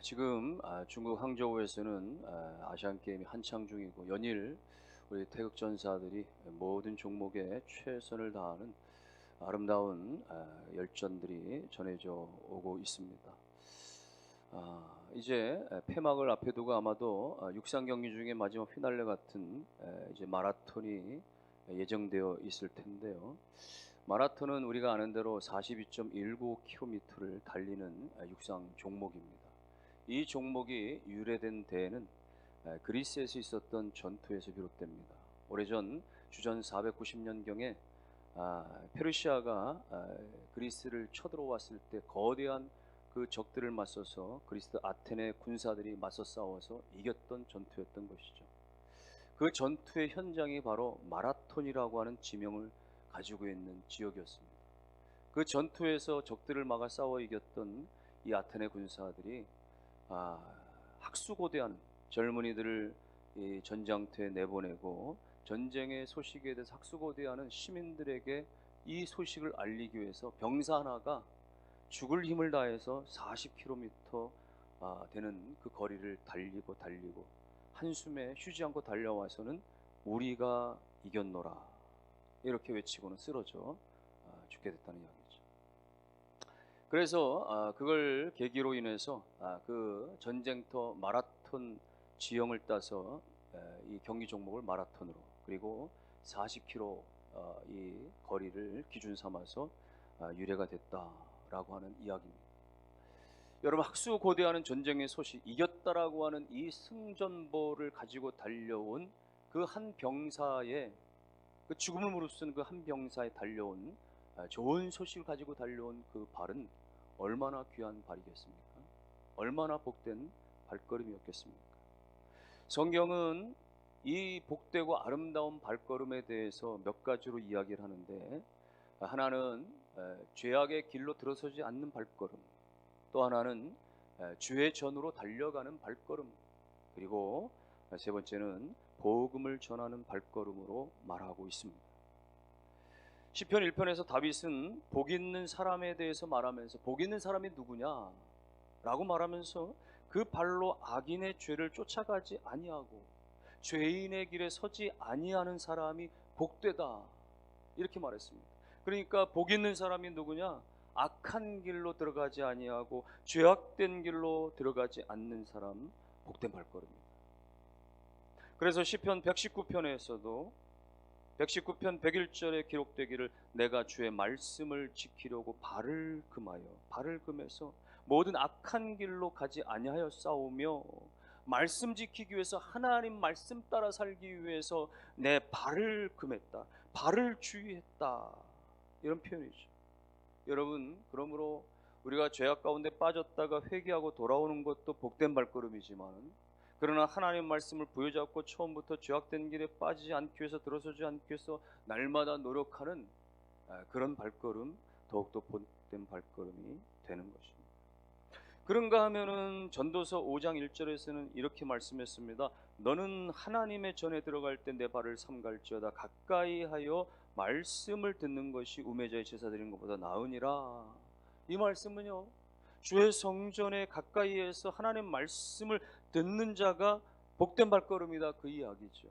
지금 중국 항저우에서는 아시안 게임이 한창 중이고 연일 우리 태극 전사들이 모든 종목에 최선을 다하는 아름다운 열전들이 전해져 오고 있습니다. 이제 폐막을 앞에 두고 아마도 육상 경기 중에 마지막 피날레 같은 이제 마라톤이 예정되어 있을 텐데요. 마라톤은 우리가 아는 대로 42.19km를 달리는 육상 종목입니다. 이 종목이 유래된 데에는 그리스에서 있었던 전투에서 비롯됩니다. 오래전 주전 490년경에 페르시아가 그리스를 쳐들어왔을 때 거대한 그 적들을 맞서서 그리스 아테네 군사들이 맞서 싸워서 이겼던 전투였던 것이죠. 그 전투의 현장이 바로 마라톤이라고 하는 지명을 가지고 있는 지역이었습니다. 그 전투에서 적들을 막아 싸워 이겼던 이 아테네 군사들이 아, 학수고대한 젊은이들을 이 전장터에 내보내고 전쟁의 소식에 대해서 학수고대하는 시민들에게 이 소식을 알리기 위해서 병사 하나가 죽을 힘을 다해서 40km 되는 그 거리를 달리고 한숨에 쉬지 않고 달려와서는 우리가 이겼노라 이렇게 외치고는 쓰러져 죽게 됐다는 이야기죠. 그래서 그걸 계기로 인해서 그 전쟁터 마라톤 지형을 따서 이 경기 종목을 마라톤으로 그리고 40km 이 거리를 기준 삼아서 유래가 됐다라고 하는 이야기입니다. 여러분 학수고대하는 전쟁의 소식 이겼다라고 하는 이 승전보를 가지고 달려온 그 한 병사의 그 죽음을 무릅쓴 그 한 병사에 달려온 좋은 소식을 가지고 달려온 그 발은 얼마나 귀한 발이겠습니까? 얼마나 복된 발걸음이었겠습니까? 성경은 이 복되고 아름다운 발걸음에 대해서 몇 가지로 이야기를 하는데 하나는 죄악의 길로 들어서지 않는 발걸음, 또 하나는 주의 전으로 달려가는 발걸음, 그리고 세 번째는 복음을 전하는 발걸음으로 말하고 있습니다. 시편 1편에서 다윗은 복 있는 사람에 대해서 말하면서 복 있는 사람이 누구냐 라고 말하면서 그 발로 악인의 죄를 쫓아가지 아니하고 죄인의 길에 서지 아니하는 사람이 복되다 이렇게 말했습니다. 그러니까 복 있는 사람이 누구냐? 악한 길로 들어가지 아니하고 죄악된 길로 들어가지 않는 사람, 복된 발걸음입니다. 그래서 시편 119편에서도 119편 101절에 기록되기를 내가 주의 말씀을 지키려고 발을 금해서 모든 악한 길로 가지 아니하여 싸우며 말씀 지키기 위해서 하나님 말씀 따라 살기 위해서 내 발을 금했다. 발을 주의했다. 이런 표현이죠. 여러분, 그러므로 우리가 죄악 가운데 빠졌다가 회개하고 돌아오는 것도 복된 발걸음이지만 그러나 하나님 말씀을 부여잡고 처음부터 죄악된 길에 빠지지 않기 위해서 들어서지 않기 위해서 날마다 노력하는 그런 발걸음, 더욱더 복된 발걸음이 되는 것입니다. 그런가 하면은 전도서 5장 1절에서는 이렇게 말씀했습니다. 너는 하나님의 전에 들어갈 때 내 발을 삼갈지어다 가까이 하여 말씀을 듣는 것이 우매자의 제사 드리는 것보다 나으니라. 이 말씀은요, 주의 성전에 가까이에서 하나님 말씀을 듣는 자가 복된 발걸음이다 그 이야기죠.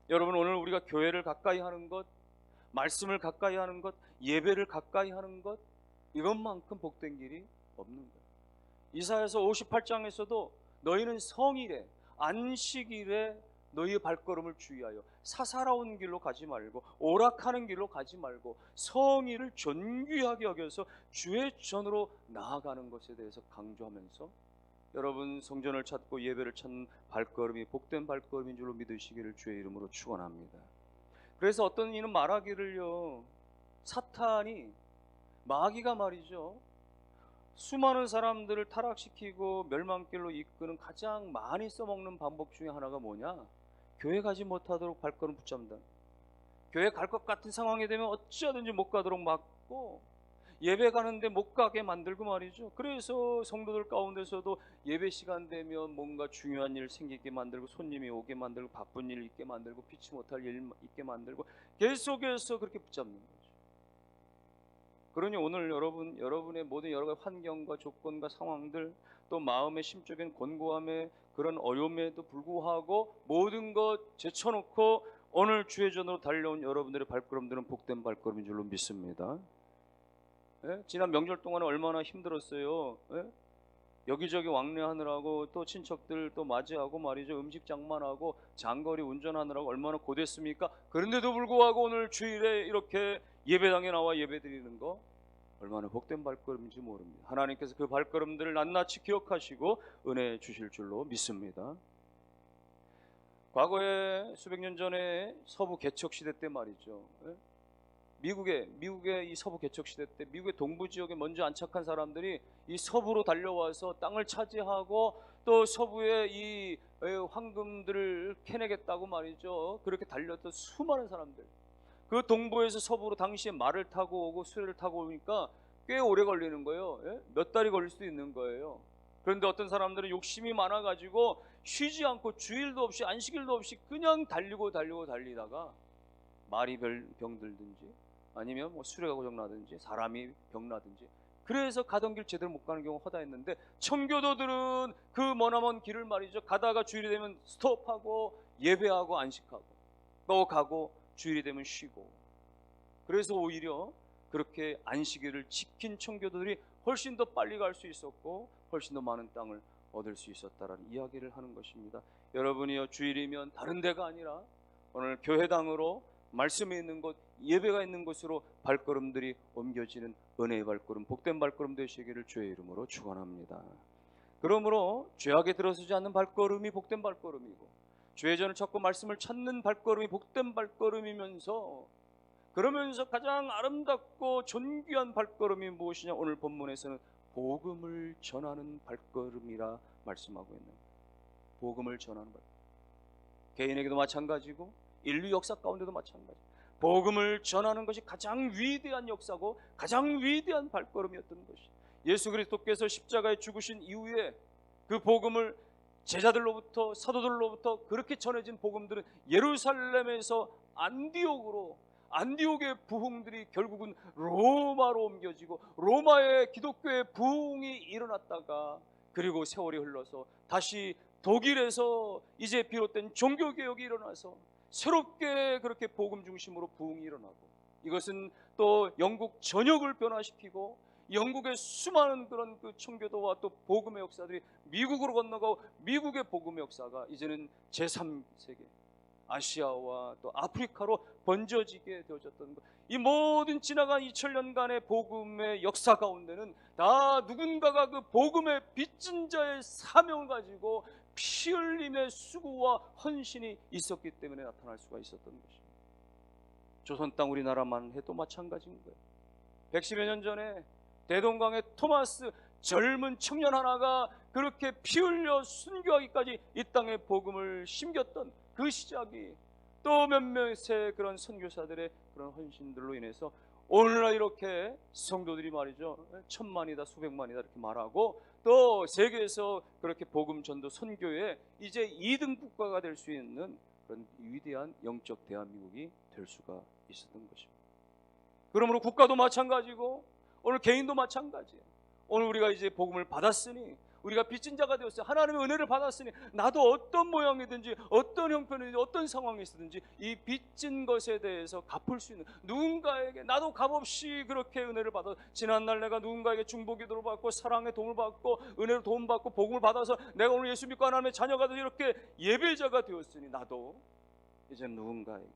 여러분 오늘 우리가 교회를 가까이 하는 것, 말씀을 가까이 하는 것, 예배를 가까이 하는 것, 이것만큼 복된 길이 없는 거예요. 이사야서 58장에서도 너희는 성일에 안식일에 너희의 발걸음을 주의하여 사사로운 길로 가지 말고 오락하는 길로 가지 말고 성일을 존귀하게 여겨서 주의 전으로 나아가는 것에 대해서 강조하면서 여러분 성전을 찾고 예배를 찾는 발걸음이 복된 발걸음인 줄로 믿으시기를 주의 이름으로 축원합니다. 그래서 어떤 이는 말하기를요, 사탄이 마귀가 말이죠, 수많은 사람들을 타락시키고 멸망길로 이끄는 가장 많이 써먹는 방법 중에 하나가 뭐냐? 교회 가지 못하도록 발걸음 붙잡는다. 교회 갈 것 같은 상황이 되면 어찌하든지 못 가도록 막고 예배 가는데 못 가게 만들고 말이죠. 그래서 성도들 가운데서도 예배 시간 되면 뭔가 중요한 일 생기게 만들고 손님이 오게 만들고 바쁜 일 있게 만들고 피치 못할 일 있게 만들고 계속해서 그렇게 붙잡는 거죠. 그러니 오늘 여러분의 모든 여러 가지 환경과 조건과 상황들, 또 마음의 심적인 곤고함에 그런 어려움에도 불구하고 모든 것 제쳐놓고 오늘 주의 전으로 달려온 여러분들의 발걸음들은 복된 발걸음인 줄로 믿습니다. 예? 지난 명절 동안에 얼마나 힘들었어요. 예? 여기저기 왕래하느라고, 또 친척들 또 맞이하고 말이죠, 음식 장만하고 장거리 운전하느라고 얼마나 고됐습니까? 그런데도 불구하고 오늘 주일에 이렇게 예배당에 나와 예배드리는 거 얼마나 복된 발걸음인지 모릅니다. 하나님께서 그 발걸음들을 낱낱이 기억하시고 은혜 주실 줄로 믿습니다. 과거에 수백 년 전에 서부 개척 시대 때 말이죠, 예? 미국의 이 서부 개척 시대 때 미국의 동부 지역에 먼저 안착한 사람들이 이 서부로 달려와서 땅을 차지하고 또 서부의 이 황금들을 캐내겠다고 말이죠, 그렇게 달렸던 수많은 사람들, 그 동부에서 서부로 당시에 말을 타고 오고 수레를 타고 오니까 꽤 오래 걸리는 거예요. 예? 몇 달이 걸릴 수도 있는 거예요. 그런데 어떤 사람들은 욕심이 많아가지고 쉬지 않고 주일도 없이 안식일도 없이 그냥 달리다가 말이 병들든지 아니면 뭐 수레가 고장나든지 사람이 병나든지, 그래서 가던 길 제대로 못 가는 경우가 허다했는데, 청교도들은 그 머나먼 길을 말이죠, 가다가 주일이 되면 스톱하고 예배하고 안식하고 또 가고 주일이 되면 쉬고, 그래서 오히려 그렇게 안식일을 지킨 청교도들이 훨씬 더 빨리 갈 수 있었고 훨씬 더 많은 땅을 얻을 수 있었다라는 이야기를 하는 것입니다. 여러분이요, 주일이면 다른 데가 아니라 오늘 교회당으로, 말씀에 있는 곳, 예배가 있는 곳으로 발걸음들이 옮겨지는 은혜의 발걸음, 복된 발걸음 되시기를 주의 이름으로 축원합니다. 그러므로 죄악에 들어서지 않는 발걸음이 복된 발걸음이고, 주의 전을 찾고 말씀을 찾는 발걸음이 복된 발걸음이면서, 그러면서 가장 아름답고 존귀한 발걸음이 무엇이냐? 오늘 본문에서는 복음을 전하는 발걸음이라 말씀하고 있는 거예요. 복음을 전하는 발걸음. 개인에게도 마찬가지고 인류 역사 가운데도 마찬가지. 복음을 전하는 것이 가장 위대한 역사고 가장 위대한 발걸음이었던 것이, 예수 그리스도께서 십자가에 죽으신 이후에 그 복음을 제자들로부터 사도들로부터 그렇게 전해진 복음들은 예루살렘에서 안디옥의 부흥들이 결국은 로마로 옮겨지고, 로마의 기독교의 부흥이 일어났다가 그리고 세월이 흘러서 다시 독일에서 이제 비롯된 종교개혁이 일어나서 새롭게 그렇게 복음 중심으로 부흥이 일어나고, 이것은 또 영국 전역을 변화시키고 영국의 수많은 그런 그 청교도와 또 복음의 역사들이 미국으로 건너가고, 미국의 복음의 역사가 이제는 제3세계 아시아와 또 아프리카로 번져지게 되어졌던 것. 이 모든 지나간 2000년간의 복음의 역사 가운데는 다 누군가가 그 복음의 빚진 자의 사명을 가지고 피 흘림의 수고와 헌신이 있었기 때문에 나타날 수가 있었던 것입니다. 조선 땅 우리나라만 해도 마찬가지인 거예요. 110여 년 전에 대동강의 토마스, 젊은 청년 하나가 그렇게 피 흘려 순교하기까지 이 땅에 복음을 심겼던 그 시작이, 또 몇몇의 그런 선교사들의 그런 헌신들로 인해서 오늘날 이렇게 성도들이 말이죠, 천만이다 수백만이다 이렇게 말하고, 또 세계에서 그렇게 복음 전도 선교에 이제 2등 국가가 될 수 있는 그런 위대한 영적 대한민국이 될 수가 있었던 것입니다. 그러므로 국가도 마찬가지고 오늘 개인도 마찬가지예요. 오늘 우리가 이제 복음을 받았으니, 우리가 빚진 자가 되었어요. 하나님의 은혜를 받았으니 나도 어떤 모양이든지 어떤 형편이든지 어떤 상황이 있든지 이 빚진 것에 대해서 갚을 수 있는, 누군가에게 나도 값없이 그렇게 은혜를 받아, 지난날 내가 누군가에게 중보기도를 받고 사랑의 도움을 받고 은혜로 도움 받고 복음을 받아서 내가 오늘 예수 믿고 하나님의 자녀가 되어 이렇게 예배자가 되었으니, 나도 이제 누군가에게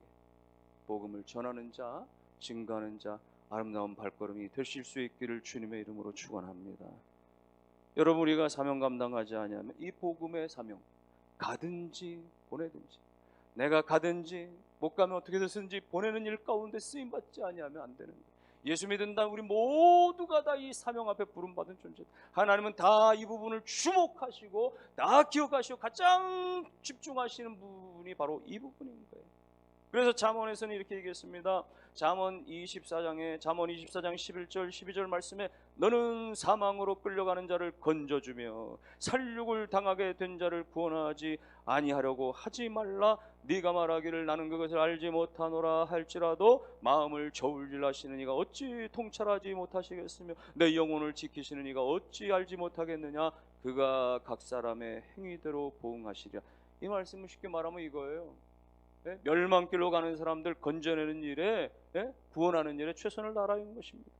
복음을 전하는 자, 증거하는 자, 아름다운 발걸음이 되실 수 있기를 주님의 이름으로 축원합니다. 여러분, 우리가 사명 감당하지 않으면 이 복음의 사명, 가든지 보내든지, 내가 가든지 못 가면 어떻게 됐든지 보내는 일 가운데 쓰임받지 아니하면 안 되는 거예요. 예수 믿는다 우리 모두가 다 이 사명 앞에 부름받은 존재. 하나님은 다 이 부분을 주목하시고 다 기억하시고 가장 집중하시는 부분이 바로 이 부분인 거예요. 그래서 잠언에서는 이렇게 얘기했습니다. 잠언 24장 11절 12절 말씀에 너는 사망으로 끌려가는 자를 건져주며 살육을 당하게 된 자를 구원하지 아니하려고 하지 말라. 네가 말하기를 나는 그것을 알지 못하노라 할지라도 마음을 저울질하시는 이가 어찌 통찰하지 못하시겠으며 내 영혼을 지키시는 이가 어찌 알지 못하겠느냐. 그가 각 사람의 행위대로 보응하시리라. 이 말씀은 쉽게 말하면 이거예요. 멸망길로 가는 사람들 건져내는 일에, 구원하는 일에 최선을 다하는 것입니다.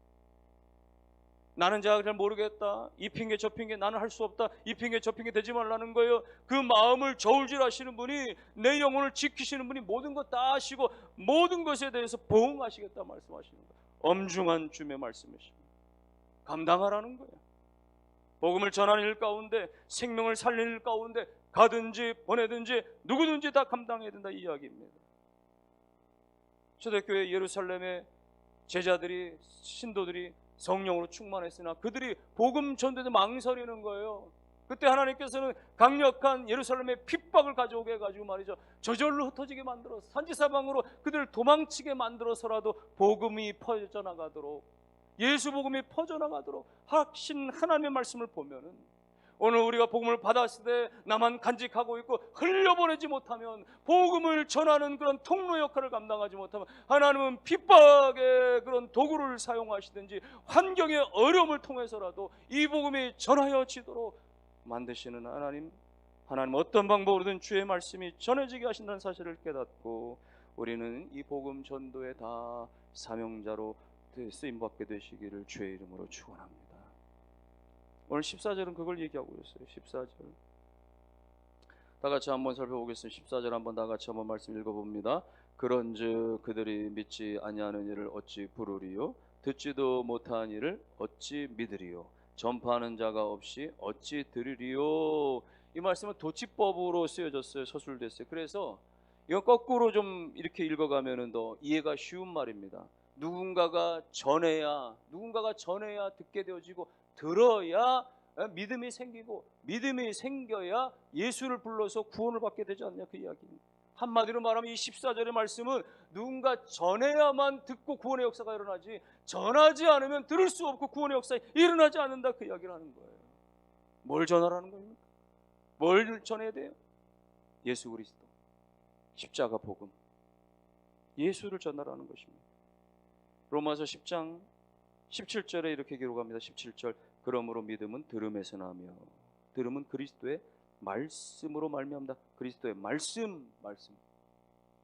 나는 잘 모르겠다, 이 핑계 저 핑계 나는 할 수 없다, 이 핑계 저 핑계 대지 말라는 거예요. 그 마음을 저울질하시는 분이, 내 영혼을 지키시는 분이 모든 것 다 아시고 모든 것에 대해서 보응하시겠다 말씀하시는 거예요. 엄중한 주의 말씀이십니다. 감당하라는 거예요. 복음을 전하는 일 가운데, 생명을 살리는 일 가운데 가든지 보내든지 누구든지 다 감당해야 된다, 이 이야기입니다. 초대교회 예루살렘의 제자들이, 신도들이 성령으로 충만했으나 그들이 복음 전도에 망설이는 거예요. 그때 하나님께서는 강력한 예루살렘의 핍박을 가져오게 해가지고 말이죠, 저절로 흩어지게 만들어서 산지사방으로 그들을 도망치게 만들어서라도 복음이 퍼져나가도록, 예수 복음이 퍼져나가도록 하신 하나님의 말씀을 보면은, 오늘 우리가 복음을 받았을 때 나만 간직하고 있고 흘려보내지 못하면, 복음을 전하는 그런 통로 역할을 감당하지 못하면 하나님은 핍박의 그런 도구를 사용하시든지 환경의 어려움을 통해서라도 이 복음이 전하여지도록 만드시는 하나님, 어떤 방법으로든 주의 말씀이 전해지게 하신다는 사실을 깨닫고 우리는 이 복음 전도에 다 사명자로 쓰임받게 되시기를 주의 이름으로 축원합니다. 오늘 14절은 그걸 얘기하고 있어요. 14절 다 같이 한번 살펴보겠습니다. 14절 한번 다 같이 한번 말씀 읽어봅니다. 그런즉 그들이 믿지 아니하는 일을 어찌 부르리요? 듣지도 못한 일을 어찌 믿으리요? 전파하는 자가 없이 어찌 들으리요? 이 말씀은 도치법으로 쓰여졌어요. 서술됐어요. 그래서 이거 거꾸로 좀 이렇게 읽어가면은 더 이해가 쉬운 말입니다. 누군가가 전해야 듣게 되어지고, 들어야 믿음이 생기고, 믿음이 생겨야 예수를 불러서 구원을 받게 되지 않냐, 그 이야기입니다. 한마디로 말하면 이 14절의 말씀은 누군가 전해야만 듣고 구원의 역사가 일어나지, 전하지 않으면 들을 수 없고 구원의 역사가 일어나지 않는다, 그 이야기를 하는 거예요. 뭘 전하라는 겁니까? 뭘 전해야 돼요? 예수 그리스도, 십자가 복음, 예수를 전하라는 것입니다. 로마서 10장 17절에 이렇게 기록합니다. 17절 그러므로 믿음은 들음에서 나며 들음은 그리스도의 말씀으로 말미암다. 그리스도의 말씀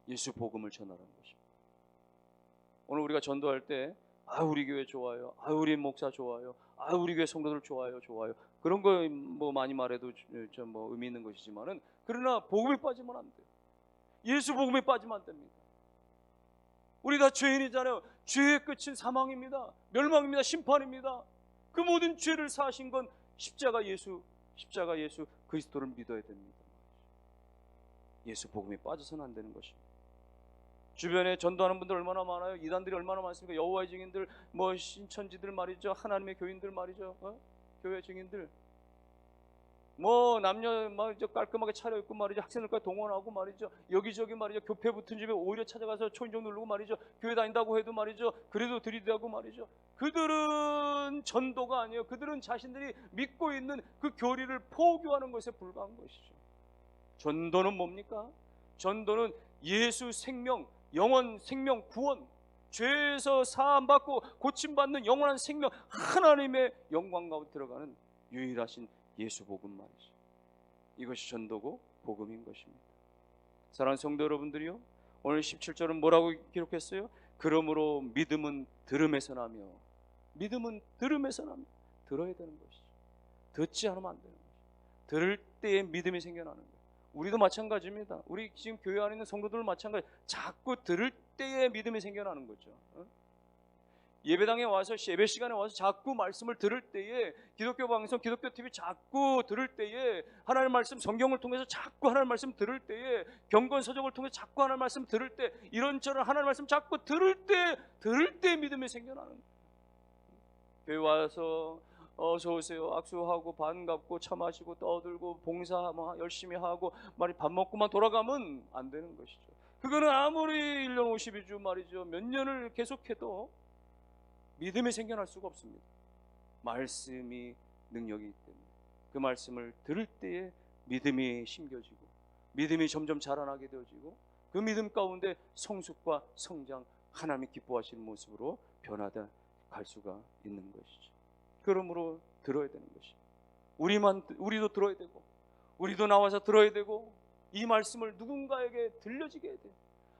예수 복음을 전하라는 것입니다. 오늘 우리가 전도할 때 우리 교회 좋아요, 우리 목사 좋아요, 우리 교회 성도들 좋아요 그런 거 뭐 많이 말해도 좀 뭐 의미 있는 것이지만은, 그러나 복음에 빠지면 안 돼요. 예수 복음에 빠지면 안 됩니다. 우리 다 죄인이잖아요. 죄의 끝은 사망입니다. 멸망입니다. 심판입니다. 그 모든 죄를 사하신 건 십자가 예수 그리스도를 믿어야 됩니다. 예수 복음에 빠져서는 안 되는 것입니다. 주변에 전도하는 분들 얼마나 많아요. 이단들이 얼마나 많습니까? 여호와의 증인들, 뭐 신천지들 말이죠, 하나님의 교인들 말이죠, 교회 증인들, 뭐 남녀 말이죠, 깔끔하게 차려입고 말이죠, 학생들까지 동원하고 말이죠, 여기저기 말이죠, 교회 붙은 집에 오히려 찾아가서 초인종 누르고 말이죠, 교회 다닌다고 해도 말이죠, 그래도 들이대고 말이죠. 그들은 전도가 아니에요. 그들은 자신들이 믿고 있는 그 교리를 포교하는 것에 불과한 것이죠. 전도는 뭡니까? 전도는 예수 생명, 영원 생명, 구원, 죄에서 사함받고 고침받는 영원한 생명, 하나님의 영광 가운데 들어가는 유일하신 예수 복음 말이죠. 이것이 전도고 복음인 것입니다. 사랑하는 성도 여러분들이요, 오늘 17절은 뭐라고 기록했어요? 그러므로 믿음은 들음에서 나며, 믿음은 들음에서 나며, 들어야 되는 것이죠. 듣지 않으면 안 되는 것이죠. 들을 때에 믿음이 생겨나는 거예요. 우리도 마찬가지입니다. 우리 지금 교회 안에 있는 성도들 마찬가지. 자꾸 들을 때에 믿음이 생겨나는 거죠. 예배당에 와서, 예배 시간에 와서 자꾸 말씀을 들을 때에, 기독교 방송, 기독교 TV 자꾸 들을 때에, 하나님의 말씀, 성경을 통해서 자꾸 하나님의 말씀 들을 때에, 경건 서적을 통해서 자꾸 하나님의 말씀 들을 때, 이런저런 하나님의 말씀 자꾸 들을 때 믿음이 생겨나는 거예요. 교회 와서 어서 오세요, 악수하고 반갑고 차 마시고 떠들고 봉사 열심히 하고 밥 먹고만 돌아가면 안 되는 것이죠. 그거는 아무리 1년 52주 말이죠, 몇 년을 계속해도 믿음이 생겨날 수가 없습니다. 말씀이 능력이기 때문에 그 말씀을 들을 때에 믿음이 심겨지고 믿음이 점점 자라나게 되어지고 그 믿음 가운데 성숙과 성장, 하나님이 기뻐하시는 모습으로 변화돼 갈 수가 있는 것이죠. 그러므로 들어야 되는 것이죠. 우리도 들어야 되고 우리도 나와서 들어야 되고 이 말씀을 누군가에게 들려지게 해야 돼요.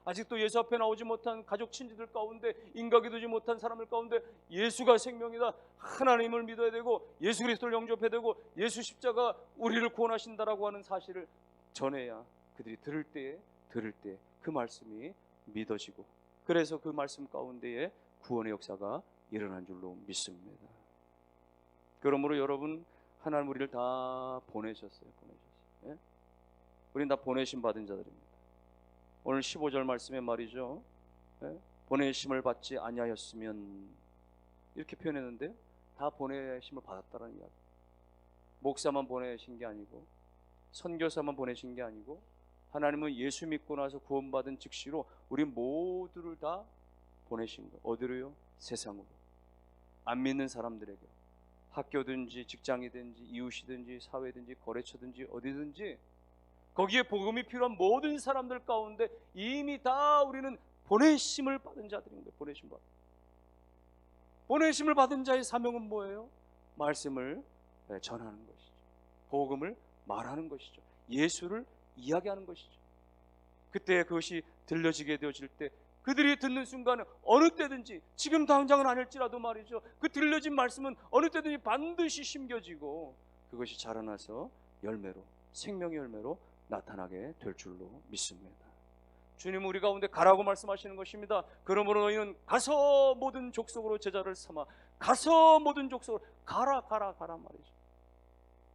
아직도 예수 앞에 나오지 못한 가족 친지들 가운데, 인격이 되지 못한 사람들 가운데 예수가 생명이다, 하나님을 믿어야 되고 예수 그리스도를 영접해야 되고 예수 십자가 우리를 구원하신다라고 하는 사실을 전해야 그들이 들을 때 그 말씀이 믿어지고, 그래서 그 말씀 가운데에 구원의 역사가 일어난 줄로 믿습니다. 그러므로 여러분, 하나님 우리를 다 보내셨어요. 예? 우린 다 보내심 받은 자들입니다. 오늘 15절 말씀에 말이죠, 예? 보내심을 받지 아니하였으면, 이렇게 표현했는데 다 보내심을 받았다는 이야기. 목사만 보내신 게 아니고 선교사만 보내신 게 아니고 하나님은 예수 믿고 나서 구원받은 즉시로 우리 모두를 다 보내신 거예요. 어디로요? 세상으로. 안 믿는 사람들에게, 학교든지 직장이든지 이웃이든지 사회든지 거래처든지 어디든지 거기에 복음이 필요한 모든 사람들 가운데 이미 다 우리는 보내심을 받은 자들인 거예요. 보내심을 받은 자의 사명은 뭐예요? 말씀을 전하는 것이죠. 복음을 말하는 것이죠. 예수를 이야기하는 것이죠. 그때 그것이 들려지게 되어질 때 그들이 듣는 순간은 어느 때든지, 지금 당장은 아닐지라도 말이죠, 그 들려진 말씀은 어느 때든지 반드시 심겨지고 그것이 자라나서 열매로, 생명의 열매로 나타나게 될 줄로 믿습니다. 주님은 우리 가운데 가라고 말씀하시는 것입니다. 그러므로 너희는 가서 모든 족속으로 제자를 삼아, 가서 모든 족속으로 가라 말이죠.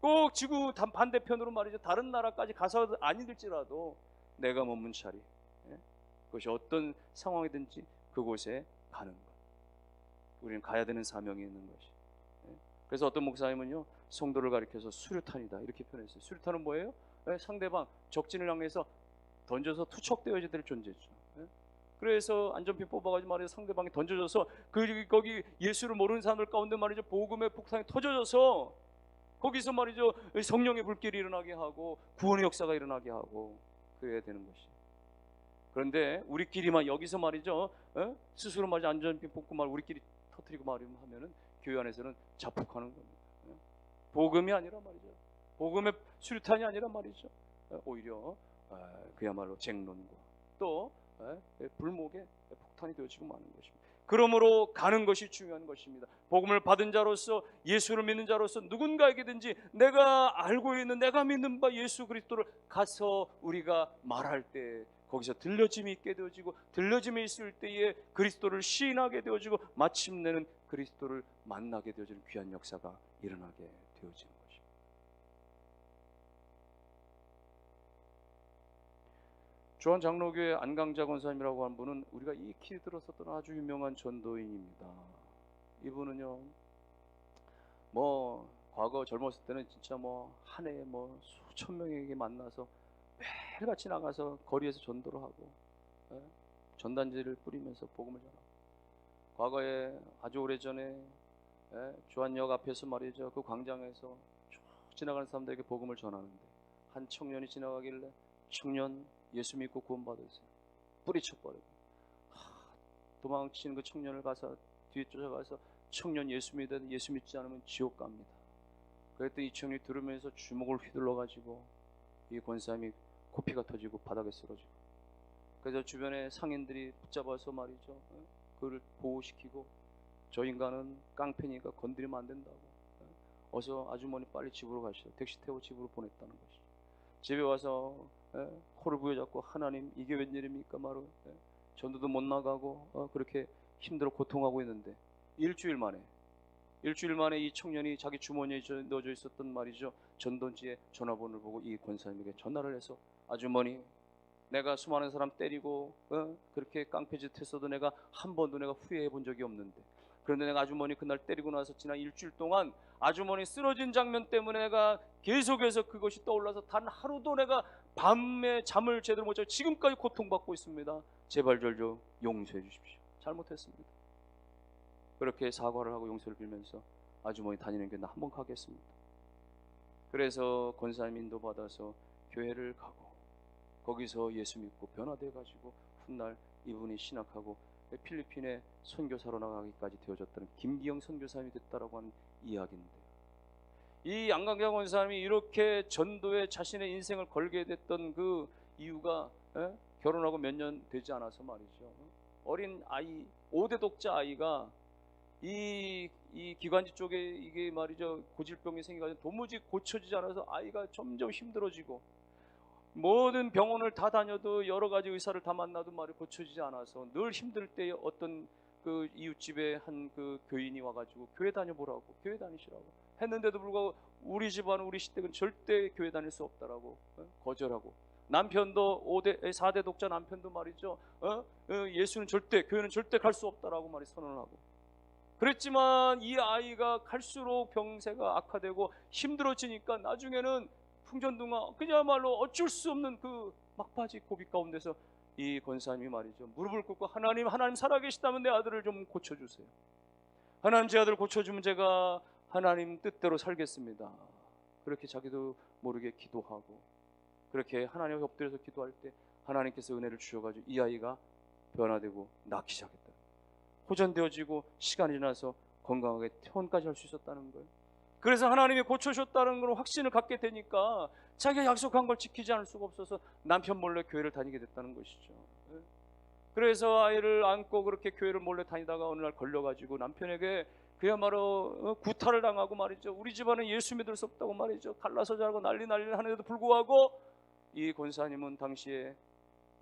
꼭 지구 반대편으로 말이죠, 다른 나라까지 가서 아니될지라도 내가 머문 자리, 그것이 어떤 상황이든지 그곳에 가는 것, 우리는 가야 되는 사명이 있는 것이. 그래서 어떤 목사님은요, 성도를 가리켜서 수류탄이다 이렇게 표현했어요. 수류탄은 뭐예요? 상대방 적진을 향해서 던져서 투척되어야 될 존재죠. 그래서 안전핀 뽑아가지고 말이죠, 상대방이 던져져서 거기 예수를 모르는 사람들 가운데 말이죠, 복음의 폭탄이 터져져서 거기서 말이죠, 성령의 불길이 일어나게 하고 구원의 역사가 일어나게 하고 그래야 되는 것이. 그런데 우리끼리만 여기서 말이죠, 스스로 말이죠, 안전핀 뽑고 말 우리끼리 터뜨리고 말하면은 교회 안에서는 자폭하는 겁니다. 복음이 아니라 말이죠, 복음의 수류탄이 아니라 말이죠, 오히려 그야말로 쟁론과 또 불목의 폭탄이 되어지고 마는 것입니다. 그러므로 가는 것이 중요한 것입니다. 복음을 받은 자로서, 예수를 믿는 자로서 누군가에게든지 내가 알고 있는, 내가 믿는 바 예수 그리스도를 가서 우리가 말할 때 거기서 들려짐이 있게 되어지고, 들려짐이 있을 때에 그리스도를 시인하게 되어지고 마침내는 그리스도를 만나게 되어지는 귀한 역사가 일어나게 되어지는 것입니다. 조한 장로교회 안강자 권사님이라고 한 분은 우리가 익히 들었었던 아주 유명한 전도인입니다. 이분은요, 뭐 과거 젊었을 때는 진짜 뭐 한 해에 뭐 수천 명에게 만나서 매일같이 나가서 거리에서 전도를 하고, 전단지를 뿌리면서 복음을 전하고, 과거에 아주 오래전에 조한역 앞에서 말이죠, 그 광장에서 쭉 지나가는 사람들에게 복음을 전하는데 한 청년이 지나가길래, 청년 예수 믿고 구원받으세요, 뿌리쳐버리고 도망치는 그 청년을 가서 뒤에 쫓아가서 청년 예수 믿지 않으면 지옥 갑니다. 그랬더니 이 청년이 들으면서 주먹을 휘둘러 가지고 이 권사님이 코피가 터지고 바닥에 쓰러지고, 그래서 주변에 상인들이 붙잡아서 말이죠, 그를 보호시키고, 저 인간은 깡패니까 건드리면 안 된다고, 어서 아주머니 빨리 집으로 가시오, 택시 태워 집으로 보냈다는 것이죠. 집에 와서 코를 부여잡고, 하나님 이게 웬일입니까 말로, 전도도 못 나가고 그렇게 힘들어 고통하고 있는데 일주일 만에 이 청년이 자기 주머니에 넣어져 있었던 말이죠, 전도지의 전화번호를 보고 이 권사님에게 전화를 해서, 아주머니 내가 수많은 사람 때리고 그렇게 깡패짓 했어도 내가 한 번도 내가 후회해 본 적이 없는데, 그런데 내가 아주머니 그날 때리고 나서 지난 일주일 동안 아주머니 쓰러진 장면 때문에 내가 계속해서 그것이 떠올라서 단 하루도 내가 밤에 잠을 제대로 못 자고 지금까지 고통받고 있습니다. 제발 저를 좀 용서해 주십시오. 잘못했습니다. 그렇게 사과를 하고 용서를 빌면서 아주머니 다니는 교회 나 한번 가겠습니다. 그래서 권사님 인도받아서 교회를 가고 거기서 예수 믿고 변화돼 가지고 훗날 이분이 신학하고 필리핀에 선교사로 나가기까지 되어졌다는 김기영 선교사님이 됐다라고 하는 이야기인데, 이 양강장 권사님이 이렇게 전도에 자신의 인생을 걸게 됐던 그 이유가 결혼하고 몇 년 되지 않아서 말이죠. 어린 아이 5대 독자 아이가 이 기관지 쪽에 이게 말이죠 고질병이 생겨가지고 도무지 고쳐지지 않아서 아이가 점점 힘들어지고 모든 병원을 다 다녀도 여러 가지 의사를 다 만나도 말이 고쳐지지 않아서 늘 힘들 때에 어떤 그 이웃집에 한 그 교인이 와가지고 교회 다녀보라고, 교회 다니시라고 했는데도 불구하고 우리 집안은 우리 시댁은 절대 교회 다닐 수 없다라고 거절하고, 남편도 4대 독자 남편도 말이죠 예수는 절대, 교회는 절대 갈 수 없다라고 말이 선언을 하고 그랬지만 이 아이가 갈수록 병세가 악화되고 힘들어지니까 나중에는 풍전등화 그야말로 어쩔 수 없는 그 막바지 고비 가운데서 이 권사님이 말이죠 무릎을 꿇고 하나님 살아계시다면 내 아들을 좀 고쳐주세요. 하나님 제 아들 고쳐주면 제가 하나님 뜻대로 살겠습니다. 그렇게 자기도 모르게 기도하고 그렇게 하나님 앞에 엎드려서 기도할 때 하나님께서 은혜를 주셔가지고 이 아이가 변화되고 낳기 시작했다. 호전되어지고 시간이 지나서 건강하게 퇴원까지 할 수 있었다는 거예요. 그래서 하나님이 고쳐주셨다는 걸 확신을 갖게 되니까 자기가 약속한 걸 지키지 않을 수가 없어서 남편 몰래 교회를 다니게 됐다는 것이죠. 그래서 아이를 안고 그렇게 교회를 몰래 다니다가 어느 날 걸려가지고 남편에게 그야말로 구타를 당하고 말이죠. 우리 집안은 예수 믿을 수 없다고 말이죠. 갈라서 자고 난리 하는데도 불구하고 이 권사님은 당시에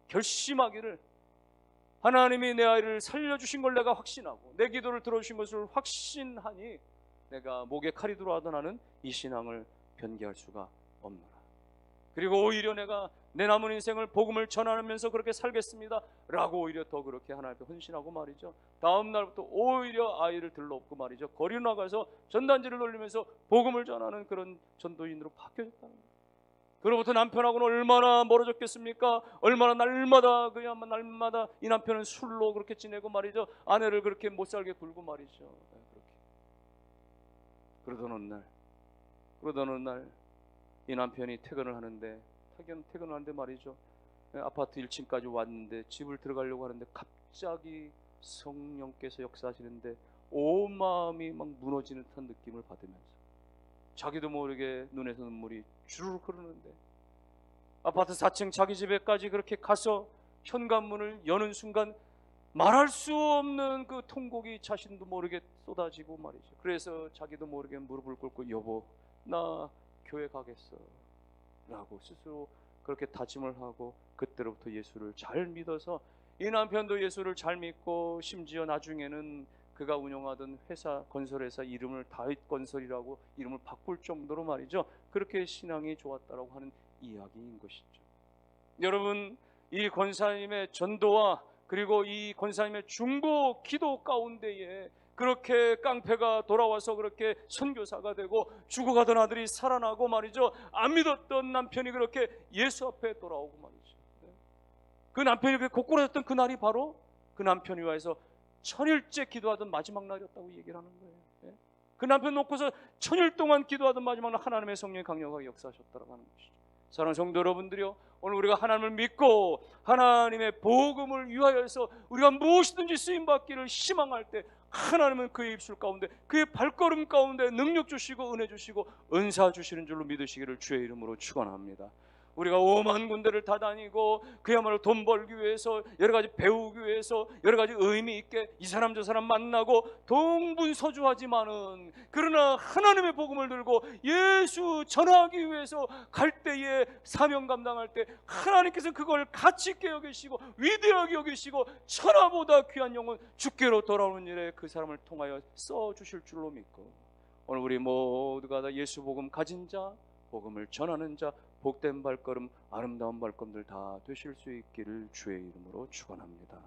결심하기를 하나님이 내 아이를 살려주신 걸 내가 확신하고 내 기도를 들어주신 것을 확신하니 내가 목에 칼이 들어와도 나는 이 신앙을 변개할 수가 없노라. 그리고 오히려 내가 내 남은 인생을 복음을 전하면서 그렇게 살겠습니다 라고 오히려 더 그렇게 하나님 앞에 헌신하고 말이죠. 다음 날부터 오히려 아이를 들러업고 말이죠 거리로 나가서 전단지를 돌리면서 복음을 전하는 그런 전도인으로 바뀌어졌다는 거예요. 그로부터 남편하고는 얼마나 멀어졌겠습니까? 얼마나 날마다 이 남편은 술로 그렇게 지내고 말이죠 아내를 그렇게 못살게 굴고 말이죠. 그러던 어느 날 이 남편이 퇴근을 하는데 말이죠 아파트 1층까지 왔는데 집을 들어가려고 하는데 갑자기 성령께서 역사하시는데 온 마음이 막 무너지는 듯한 느낌을 받으면서 자기도 모르게 눈에서 눈물이 주르륵 흐르는데 아파트 4층 자기 집에까지 그렇게 가서 현관문을 여는 순간 말할 수 없는 그 통곡이 자신도 모르게 쏟아지고 말이죠. 그래서 자기도 모르게 무릎을 꿇고 여보 나 교회 가겠어 라고 스스로 그렇게 다짐을 하고 그때로부터 예수를 잘 믿어서 이 남편도 예수를 잘 믿고 심지어 나중에는 그가 운영하던 건설회사 이름을 다윗건설이라고 이름을 바꿀 정도로 말이죠 그렇게 신앙이 좋았다라고 하는 이야기인 것이죠. 여러분 이 권사님의 전도와 그리고 이 권사님의 중보 기도 가운데에 그렇게 깡패가 돌아와서 그렇게 선교사가 되고 죽어가던 아들이 살아나고 말이죠 안 믿었던 남편이 그렇게 예수 앞에 돌아오고 말이죠. 그 남편이 그렇게 고꾸라졌던 그날이 바로 그 남편이 와서 천일째 기도하던 마지막 날이었다고 얘기를 하는 거예요. 그 남편 놓고서 천일 동안 기도하던 마지막 날 하나님의 성령이 강력하게 역사하셨다고 하는 것이죠. 사랑하는 성도 여러분들이요, 오늘 우리가 하나님을 믿고 하나님의 복음을 위하여서 우리가 무엇이든지 쓰임받기를 희망할 때 하나님은 그의 입술 가운데 그의 발걸음 가운데 능력 주시고 은혜 주시고 은사 주시는 줄로 믿으시기를 주의 이름으로 축원합니다. 우리가 오만 군데를 다 다니고 그야말로 돈 벌기 위해서 여러 가지 배우기 위해서 여러 가지 의미 있게 이 사람 저 사람 만나고 동분서주하지만은 그러나 하나님의 복음을 들고 예수 전하기 위해서 갈 때에 사명 감당할 때 하나님께서 그걸 가치 있게 여기시고 위대하게 여기시고 천하보다 귀한 영혼 주께로 돌아오는 일에 그 사람을 통하여 써주실 줄로 믿고 오늘 우리 모두가 다 예수 복음 가진 자 복음을 전하는 자 복된 발걸음 아름다운 발걸음들 다 되실 수 있기를 주의 이름으로 축원합니다.